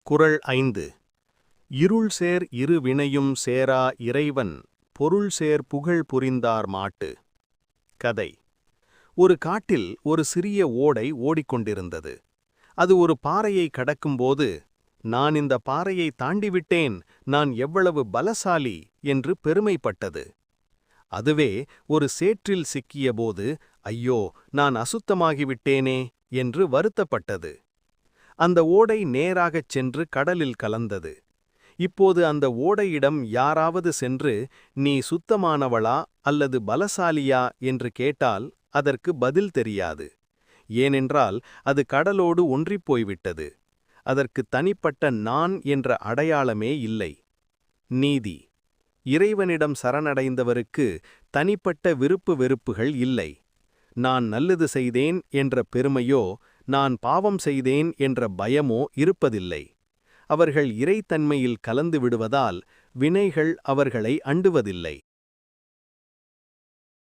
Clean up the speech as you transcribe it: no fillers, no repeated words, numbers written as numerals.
குறள் 5. இருள் சேர் இரு வினையும் சேரா இறைவன் பொருள் சேர் புகழ் புரிந்தார் மாட்டு. கதை. ஒரு காட்டில் ஒரு சிறிய ஓடை ஓடிக்கொண்டிருந்தது. அது ஒரு பாறையை கடக்கும்போது, நான் இந்த பாறையை தாண்டிவிட்டேன், நான் எவ்வளவு பலசாலி என்று பெருமைப்பட்டது. அதுவே ஒரு சேற்றில் சிக்கியபோது, ஐயோ, நான் அசுத்தமாகிவிட்டேனே என்று வருத்தப்பட்டது. அந்த ஓடை நேராகச் சென்று கடலில் கலந்தது. இப்போது அந்த ஓடையிடம் யாராவது சென்று, நீ சுத்தமானவளா அல்லது பலசாலியா என்று கேட்டால் அதற்கு பதில் தெரியாது. ஏனென்றால் அது கடலோடு ஒன்றிப்போய்விட்டது. அதற்கு தனிப்பட்ட நான் என்ற அடையாளமே இல்லை. நீதி. இறைவனிடம் சரணடைந்தவருக்கு தனிப்பட்ட விருப்பு வெறுப்புகள் இல்லை. நான் நல்லது செய்தேன் என்ற பெருமையோ, நான் பாவம் செய்தேன் என்ற பயமோ இருப்பதில்லை. அவர்கள் இறைத்தன்மையில் கலந்து விடுவதால் வினைகள் அவர்களை அண்டுவதில்லை.